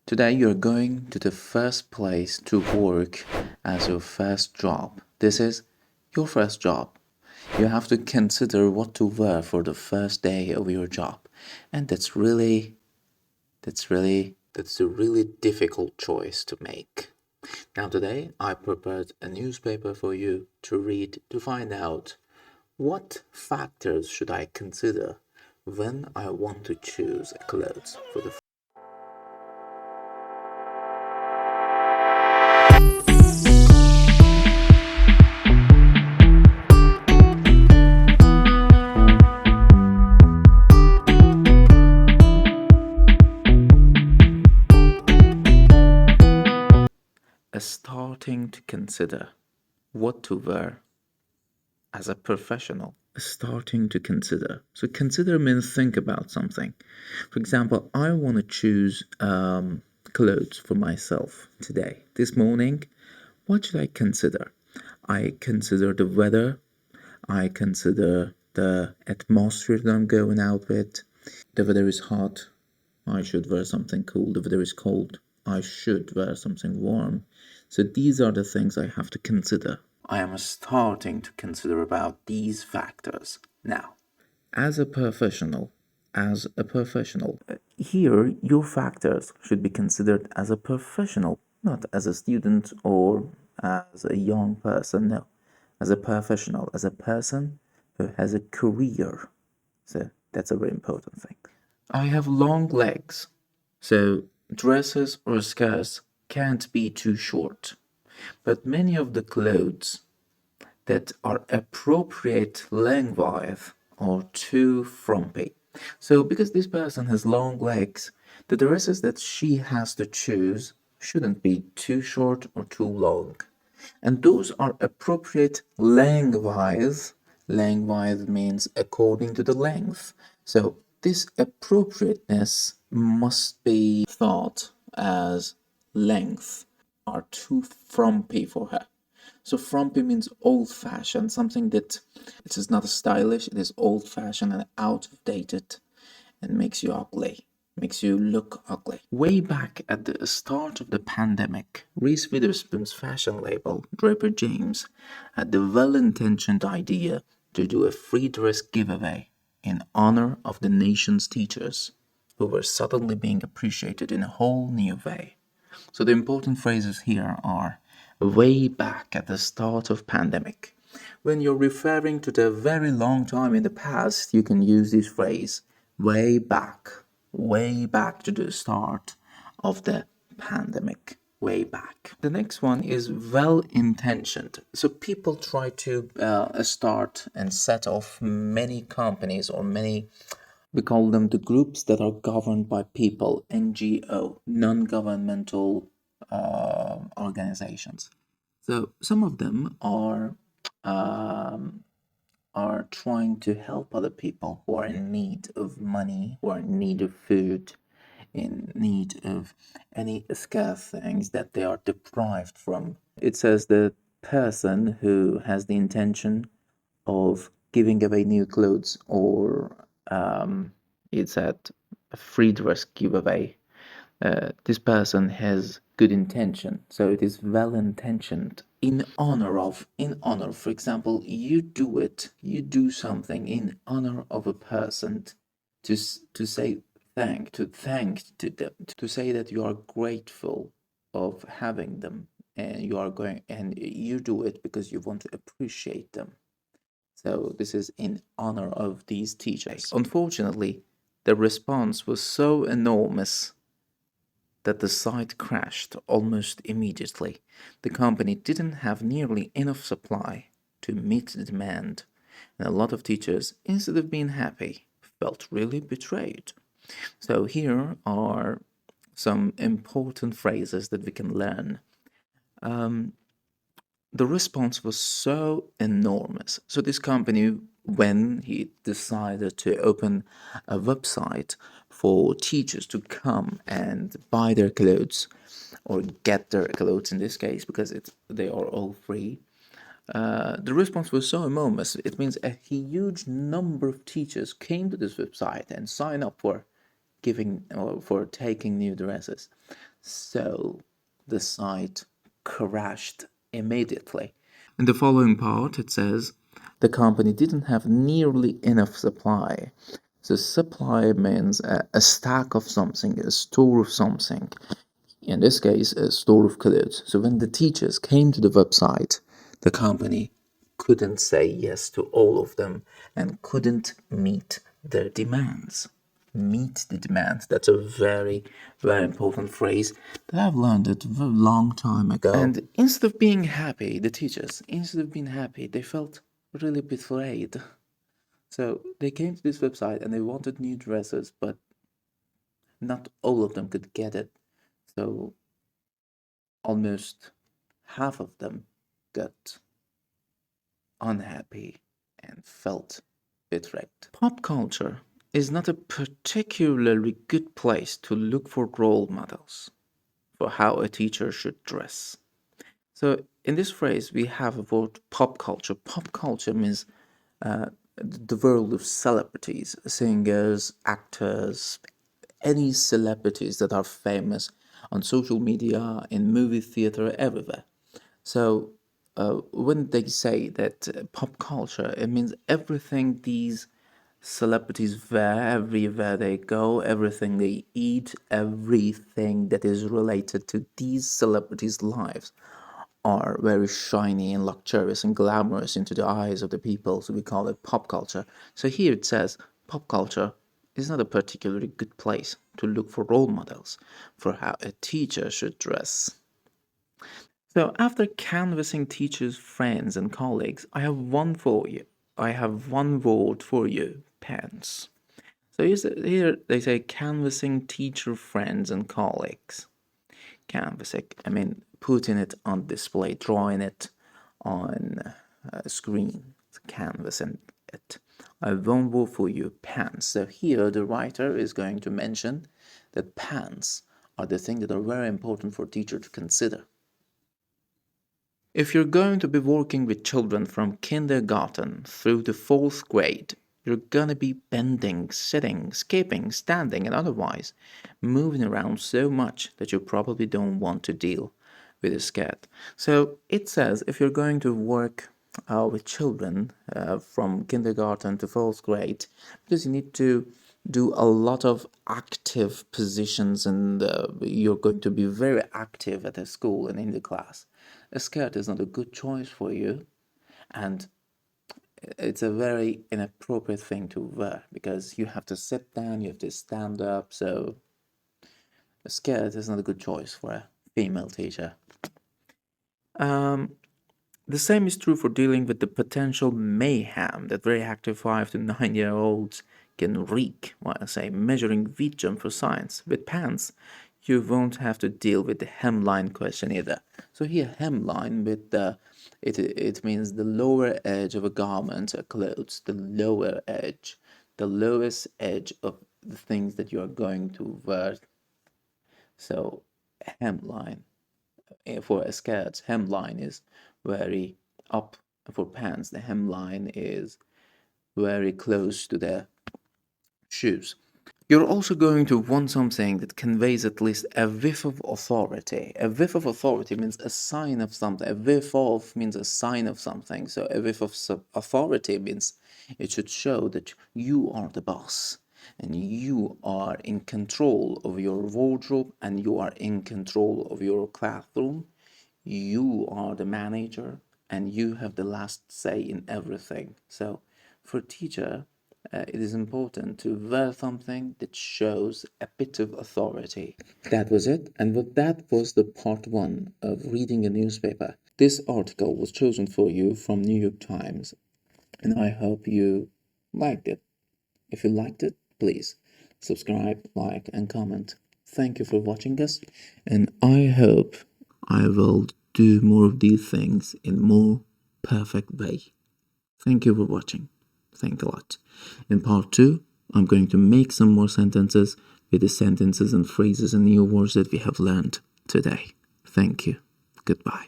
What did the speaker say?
Today you're going to the first place to work as your first job. This is your first job. You have to consider what to wear for the first day of your job. And that's a really difficult choice to make. Now today I prepared a newspaper for you to read to find out what factors should I consider when I want to choose clothes for the starting to consider what to wear as a professional. Starting to consider. So consider means think about something. For example, I want to choose clothes for myself today. This morning, what should I consider? I consider the weather. I consider the atmosphere that I'm going out with. The weather is hot. I should wear something cool. The weather is cold. I should wear something warm. So these are the things I have to consider. I am starting to consider about these factors now. As a professional, here your factors should be considered as a professional, not as a student or as a young person, no. As a professional, as a person who has a career. So that's a very important thing. I have long legs, so dresses or skirts can't be too short. But many of the clothes that are appropriate length-wise are too frumpy. So because this person has long legs, the dresses that she has to choose shouldn't be too short or too long. And those are appropriate length-wise. Length-wise means according to the length. So this appropriateness must be thought as length are too frumpy for her. So frumpy means old-fashioned, something that it is not stylish, it is old-fashioned and outdated and makes you ugly, makes you look ugly. Way back at the start of the pandemic, Reese Witherspoon's fashion label, Draper James, had the well-intentioned idea to do a free dress giveaway in honor of the nation's teachers, who were suddenly being appreciated in a whole new way. So the important phrases here are way back at the start of pandemic. When you're referring to the very long time in the past, you can use this phrase way back to the start of the pandemic. Way back. The next one is well-intentioned. So people try to start and set off many companies or many, we call them the groups that are governed by people, NGO, non-governmental organizations. So some of them are trying to help other people who are in need of money, who are in need of food, in need of any scarce things that they are deprived from. It says the person who has the intention of giving away new clothes or it said a free dress giveaway. This person has good intention, so it is well intentioned. In honor, for example, you do something in honor of a person to say thank to them, to say that you are grateful of having them, and you do it because you want to appreciate them. So this is in honor of these teachers. Unfortunately, the response was so enormous that the site crashed almost immediately. The company didn't have nearly enough supply to meet the demand, and a lot of teachers, instead of being happy, felt really betrayed. So here are some important phrases that we can learn. The response was so enormous. So this company, when he decided to open a website for teachers to come and buy their clothes or get their clothes in this case, because they are all free, the response was so enormous. It means a huge number of teachers came to this website and signed up for giving or for taking new dresses. So the site crashed immediately. In the following part, it says the company didn't have nearly enough supply. So supply means a stack of something, a store of something. In this case, a store of clothes. So when the teachers came to the website, the company couldn't say yes to all of them and couldn't meet their demands. Meet the demands. That's a very, very important phrase that I've learned it a long time ago. And instead of being happy, the teachers, instead of being happy, they felt really betrayed. So they came to this website and they wanted new dresses, but not all of them could get it. So almost half of them got unhappy and felt betrayed. Pop culture is not a particularly good place to look for role models for how a teacher should dress. So in this phrase, we have a word pop culture. Pop culture means the world of celebrities, singers, actors, any celebrities that are famous on social media, in movie theater, everywhere. So when they say that pop culture, it means everything these celebrities wear, everywhere they go, everything they eat, everything that is related to these celebrities' lives are very shiny and luxurious and glamorous into the eyes of the people, so we call it pop culture. So here it says pop culture is not a particularly good place to look for role models for how a teacher should dress. So after canvassing teachers, friends, and colleagues, I have one for you. I have one word for you, pants. So here they say canvassing teacher, friends, and colleagues. Canvassing, I mean putting it on display, drawing it on a screen, canvassing it. I have one word for you, pants. So here the writer is going to mention that pants are the things that are very important for a teacher to consider. If you're going to be working with children from kindergarten through the fourth grade, you're gonna be bending, sitting, skipping, standing, and otherwise moving around so much that you probably don't want to deal with a scat. So it says if you're going to work with children from kindergarten to fourth grade, because you need to do a lot of active positions and you're going to be very active at the school and in the class. A skirt is not a good choice for you, and it's a very inappropriate thing to wear because you have to sit down, you have to stand up, so a skirt is not a good choice for a female teacher. The same is true for dealing with the potential mayhem that very active 5 to 9-year-olds can wreak while, say, measuring wheat jump for science. With pants, you won't have to deal with the hemline question either. So here, hemline with it means the lower edge of a garment, a clothes, the lower edge, the lowest edge of the things that you are going to wear. So hemline for a skirt, hemline is very up. For pants, the hemline is very close to the shoes. You're also going to want something that conveys at least a whiff of authority. A whiff of authority means a sign of something. A whiff of means a sign of something. So a whiff of authority means it should show that you are the boss and you are in control of your wardrobe and you are in control of your classroom. You are the manager and you have the last say in everything. So for a teacher, it is important to wear something that shows a bit of authority. That was it, and that was the part one of reading a newspaper. This article was chosen for you from New York Times, and I hope you liked it. If you liked it, please subscribe, like, and comment. Thank you for watching us, and I hope I will do more of these things in more perfect way. Thank you for watching. Thank a lot. In part 2, I'm going to make some more sentences with the sentences and phrases and new words that we have learned today. Thank you. Goodbye.